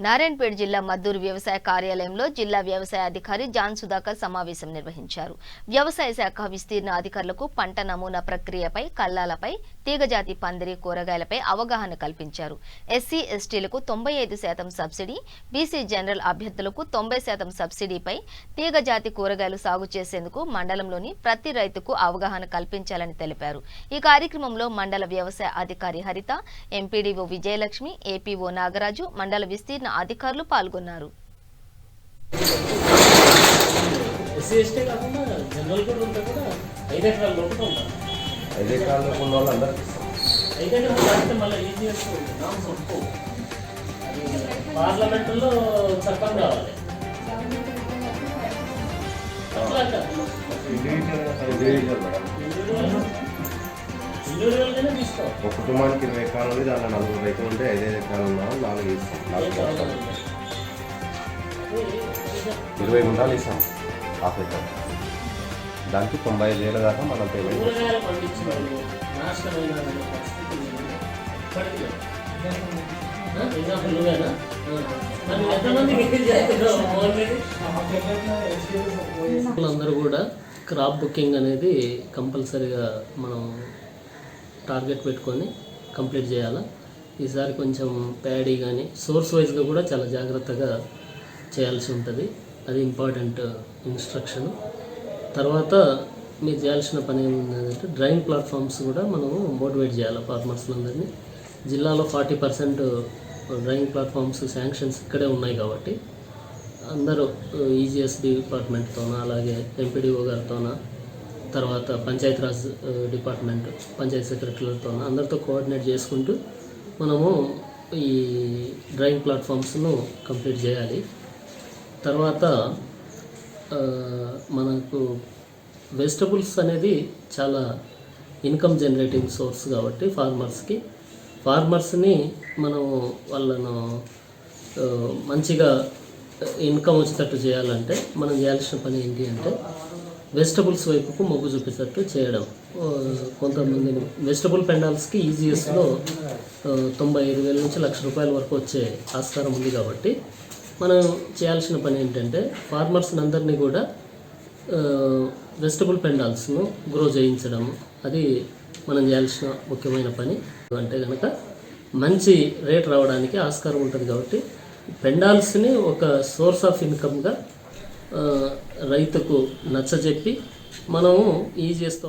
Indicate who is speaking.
Speaker 1: నారాయణపేట జిల్లా మద్దూరు వ్యవసాయ కార్యాలయంలో జిల్లా వ్యవసాయ అధికారి జాన్ సుధాకర్ సమావేశం నిర్వహించారు. వ్యవసాయ శాఖ విస్తీర్ణ అధికారులకు పంట నమూనా ప్రక్రియపై, కల్లాలపై, తీగజాతి పందిరి కూరగాయలపై అవగాహన కల్పించారు. ఎస్సీ ఎస్టీలకు 95% సబ్సిడీ, బీసీ జనరల్ అభ్యర్థులకు 90% సబ్సిడీపై తీగజాతి కూరగాయలు సాగు చేసేందుకు మండలంలోని ప్రతి రైతుకు అవగాహన కల్పించాలని తెలిపారు. ఈ కార్యక్రమంలో మండల వ్యవసాయ అధికారి హరిత, ఎంపీడీఓ విజయలక్ష్మి, ఏపీఓ నాగరాజు, మండల విస్తీర్ణ అధికారులు పాల్గొన్నారు.
Speaker 2: పార్లమెంటులో చట్టం కావాలి.
Speaker 3: ఒక కుటుంబానికి 20 ఎకరాలు ఉంది, దాంట్లో 40 రైతులు ఉంటే 5 ఎకరాలు ఉన్నాం, 4 ఇస్తాం. 20 గుంటాలు ఇస్తాం, హాఫ్ ఎకర్. దానికి 95,000 దాకా మనం పేమెంట్
Speaker 2: అందరూ కూడా క్రాప్ బుకింగ్ అనేది కంపల్సరీగా మనం టార్గెట్ పెట్టుకొని కంప్లీట్ చేయాలి. ఈసారి కొంచెం ప్యాడీ కానీ సోర్స్ వైజ్గా కూడా చాలా జాగ్రత్తగా చేయాల్సి ఉంటుంది. అది ఇంపార్టెంట్ ఇన్స్ట్రక్షన్. తర్వాత మీరు చేయాల్సిన పని ఏముందంటే డ్రైన్ ప్లాట్ఫామ్స్ కూడా మనము మోటివేట్ చేయాలి ఫార్మర్స్లందరినీ. జిల్లాలో 40% డ్రైన్ ప్లాట్ఫామ్స్ శాంక్షన్స్ ఇక్కడే ఉన్నాయి కాబట్టి అందరూ ఈజీఎస్ డిపార్ట్మెంట్తోన, అలాగే ఎంపీడీఓ గారితోన, తర్వాత పంచాయతీరాజ్ డిపార్ట్మెంట్ పంచాయతీ సెక్రటరీలతో అందరితో కోఆర్డినేట్ చేసుకుంటూ మనము ఈ డ్రైన్ ప్లాట్ఫామ్స్ను కంప్లీట్ చేయాలి. తర్వాత మనకు వెజిటబుల్స్ అనేది చాలా ఇన్కమ్ జనరేటింగ్ సోర్స్ కాబట్టి ఫార్మర్స్ని మనం వాళ్ళను మంచిగా ఇన్కమ్ వచ్చేటట్టు చేయాలంటే మనం చేయాల్సిన పని ఏంటి అంటే వెజిటబుల్స్ వైపుకు మొగ్గు చూపేటట్టు చేయడం. కొంతమంది వెజిటబుల్ పెండాల్స్కి ఈజీఎస్లో 95,000 నుంచి ₹1,00,000 వరకు వచ్చే ఆస్కారం ఉంది కాబట్టి మనం చేయాల్సిన పని ఏంటంటే ఫార్మర్స్ని అందరినీ కూడా వెజిటబుల్ పెండాల్స్ను గ్రో చేయించడం. అది మనం చేయాల్సిన ముఖ్యమైన పని. అంటే కనుక మంచి రేట్ రావడానికి ఆస్కారం ఉంటుంది కాబట్టి పెండాల్స్ని ఒక సోర్స్ ఆఫ్ ఇన్కమ్గా రైతుకు నచ్చజెప్పి మనము ఈజీఎస్తో